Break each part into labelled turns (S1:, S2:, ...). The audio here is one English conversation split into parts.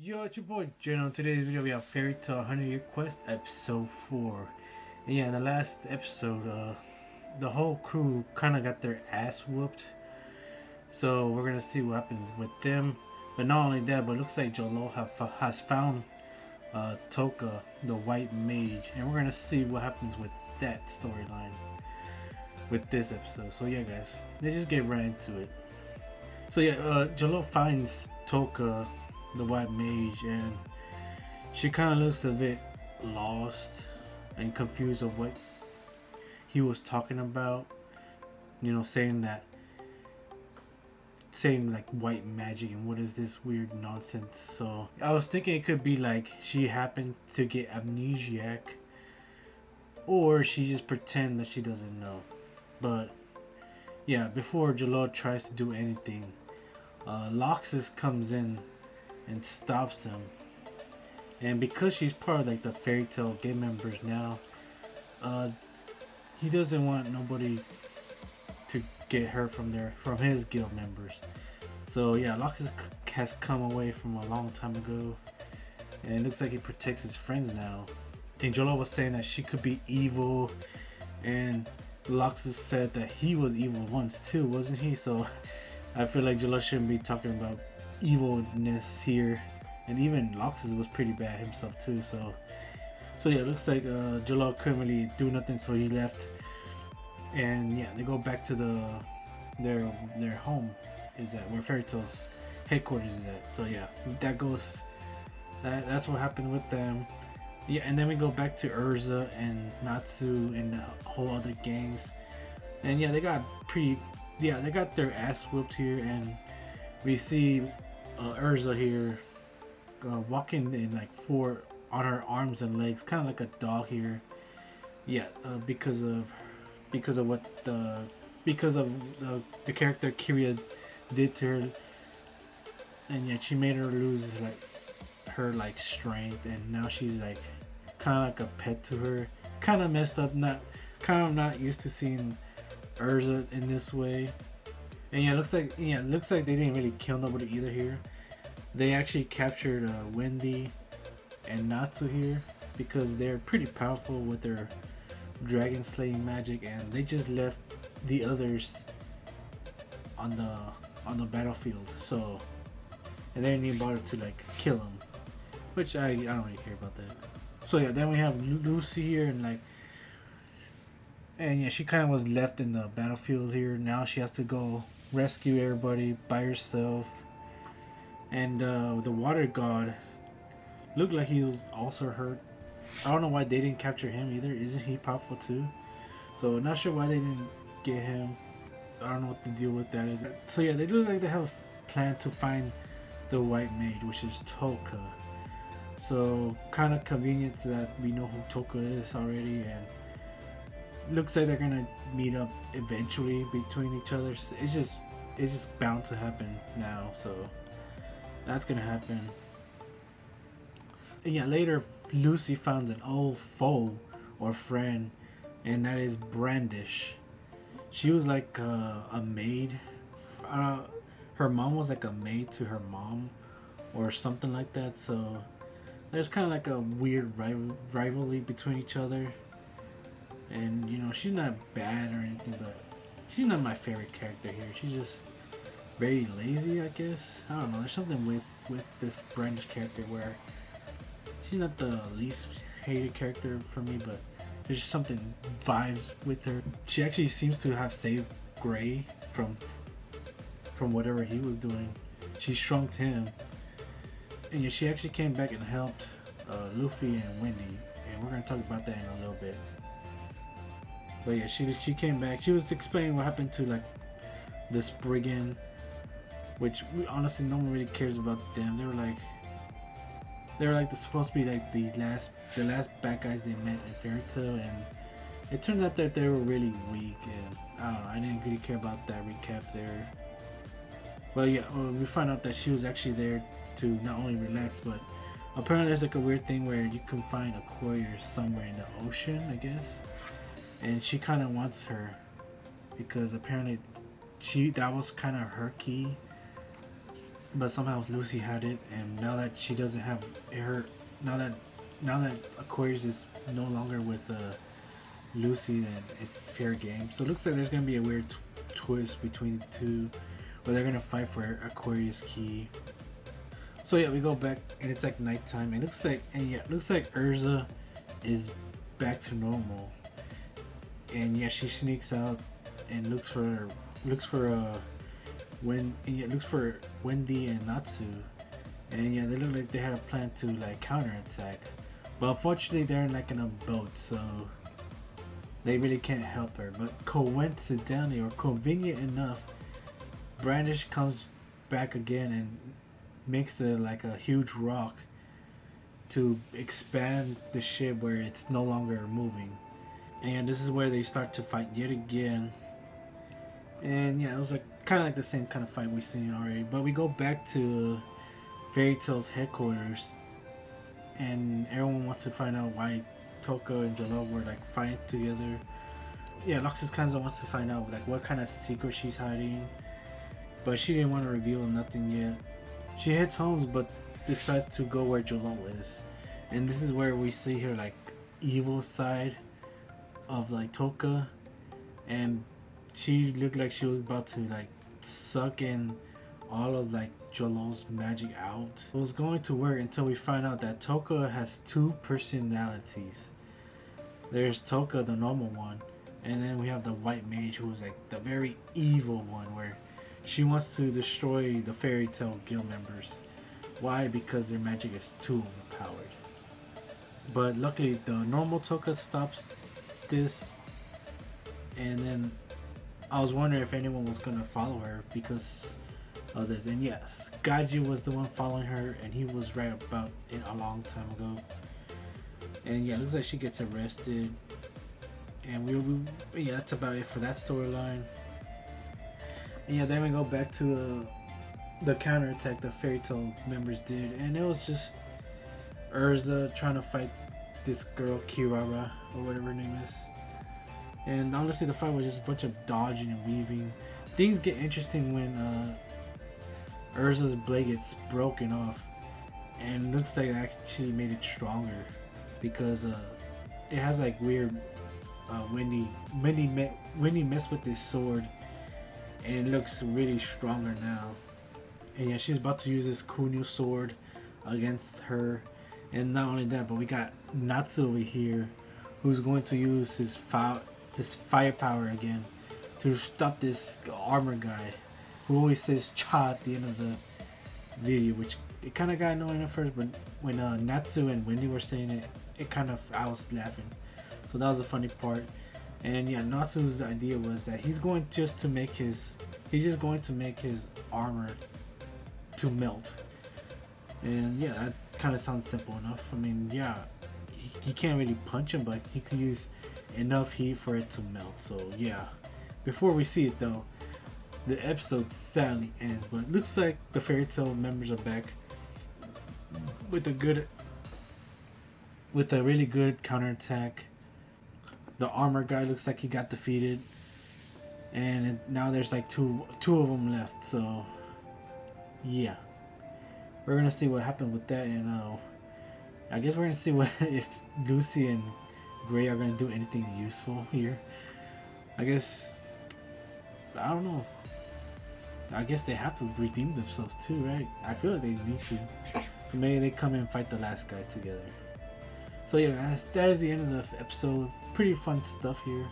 S1: Yo, it's your boy Jeno. Today's video we have Fairy Tale 100 Year Quest episode 4. And yeah, in the last episode, the whole crew kind of got their ass whooped. So we're gonna see what happens with them. But not only that, but it looks like Jolo has found Toka, the white mage, and we're gonna see what happens with that storyline with this episode. So yeah, guys, let's just get right into it. So yeah, Jolo finds Toka, the white mage, and she kind of looks a bit lost and confused of what he was talking about. You know, saying like white magic and what is this weird nonsense. So I was thinking it could be like she happened to get amnesiac, or she just pretend that she doesn't know. But yeah, before Jalal tries to do anything, Loxus comes in and stops him. And because she's part of like the Fairy Tale gang members now, he doesn't want nobody to get hurt from his guild members. So yeah, Loxus has come away from a long time ago, and it looks like he protects his friends now. And Jolo was saying that she could be evil, and Loxus said that he was evil once too, wasn't he? So I feel like Jolo shouldn't be talking about evilness here, and even Loxus was pretty bad himself too. So yeah, it looks like Jalal couldn't really do nothing, so he left. And yeah, they go back to their home is at where Fairy Tale's headquarters is at. So yeah, that's what happened with them. Yeah, and then we go back to Urza and Natsu and the whole other gangs. And yeah, they got their ass whooped here, and we see Urza here walking in like four on her arms and legs, kind of like a dog here. Yeah, because of the character Kiria did to her, and yet she made her lose her strength, and now she's like kind of like a pet to her. Kind of messed up, not used to seeing Urza in this way. And yeah, it looks like they didn't really kill nobody either here. They actually captured Wendy and Natsu here because they're pretty powerful with their dragon slaying magic, and they just left the others on the battlefield. So, and they didn't even bother to like kill them, which I don't really care about that. So yeah, then we have Lucy here, and yeah, she kind of was left in the battlefield here. Now she has to go rescue everybody by herself. And the water god looked like he was also hurt. I don't know why they didn't capture him either. Isn't he powerful too? So not sure why they didn't get him. I don't know what the deal with that is. So yeah, they look like they have a plan to find the white mage, which is Toka. So kind of convenient that we know who Toka is already, and looks like they're gonna meet up eventually between each other. It's just bound to happen now. So that's gonna happen. And yeah, later Lucy finds an old foe or friend, and that is Brandish. She was like a maid. Her mom was like a maid to her mom or something like that. So there's kind of like a weird rivalry between each other. And you know, she's not bad or anything, but she's not my favorite character here. She's just very lazy, I guess. I don't know. There's something with this Brandish character where she's not the least hated character for me, but there's just something vibes with her. She actually seems to have saved Gray from whatever he was doing. She shrunk him, and yeah, she actually came back and helped Luffy and Wendy, and we're gonna talk about that in a little bit. But yeah, she came back. She was explaining what happened to like this brigand, which honestly no one really cares about them. They're like supposed to be like the last bad guys they met in Fairy Tale, and it turned out that they were really weak, and I don't know, I didn't really care about that recap there. But yeah, we find out that she was actually there to not only relax, but apparently there's like a weird thing where you can find a courier somewhere in the ocean, I guess, and she kind of wants her because apparently that was kind of her key but somehow Lucy had it, and now that she doesn't have her, now that now that Aquarius is no longer with Lucy, then it's fair game. So it looks like there's gonna be a weird twist between the two, where they're gonna fight for Aquarius key. So yeah, we go back and it's like nighttime. It looks like Urza is back to normal, and yeah, she sneaks out and looks for Wendy and Natsu, and yeah, they look like they had a plan to like counterattack, but unfortunately they're like in a boat, so they really can't help her. But coincidentally or convenient enough, Brandish comes back again and makes like a huge rock to expand the ship where it's no longer moving. And this is where they start to fight yet again. And yeah, it was like kind of like the same kind of fight we've seen already. But we go back to Fairy Tail's headquarters, and everyone wants to find out why Toka and Jalal were like fighting together. Yeah, Luxus Kanza wants to find out like what kind of secret she's hiding, but she didn't want to reveal nothing yet. She heads home but decides to go where Jalal is, and this is where we see her like evil side of like Toka, and she looked like she was about to like suck in all of like Jalal's magic out. It was going to work until we find out that Toka has two personalities. There's Toka, the normal one, and then we have the white mage, who is like the very evil one, where she wants to destroy the Fairy Tail guild members. Why? Because their magic is too overpowered. But luckily the normal Toka stops this, and then I was wondering if anyone was gonna follow her because of this, and yes, Gaji was the one following her, and he was right about it a long time ago. And yeah, it looks like she gets arrested, and yeah, that's about it for that storyline. And yeah, then we go back to the counterattack the Fairy Tail members did, and it was just Urza trying to fight this girl Kirara or whatever her name is. And honestly, the fight was just a bunch of dodging and weaving. Things get interesting when Urza's blade gets broken off, and looks like it actually made it stronger because it has like weird Wendy messed with this sword, and it looks really stronger now. And yeah, she's about to use this cool new sword against her. And not only that, but we got Natsu over here, who's going to use his firepower again to stop this armor guy who always says "cha" at the end of the video, which it kind of got annoying at first, but when Natsu and Wendy were saying it, I was laughing. So that was a funny part. And yeah, Natsu's idea was that he's just going to make his armor to melt. And yeah, that kind of sounds simple enough. I mean, yeah, he can't really punch him, but he could use enough heat for it to melt. So yeah, before we see it though, the episode sadly ends, but it looks like the Fairy Tail members are back with a really good counterattack. The armor guy looks like he got defeated, and now there's like two of them left. So yeah, we're gonna see what happened with that, and I guess we're gonna see what if Lucy and Gray are gonna do anything useful here. I don't know. I guess they have to redeem themselves too, right? I feel like they need to. So maybe they come and fight the last guy together. So yeah, guys, that is the end of the episode. Pretty fun stuff here.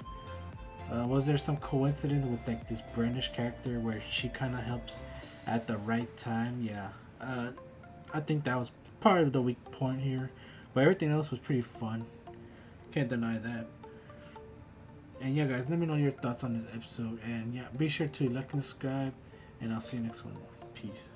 S1: Was there some coincidence with like this Brandish character where she kind of helps at the right time? Yeah. I think that was part of the weak point here, but everything else was pretty fun. Can't deny that. And yeah, guys, let me know your thoughts on this episode, and yeah, be sure to like and subscribe, and I'll see you next one. Peace.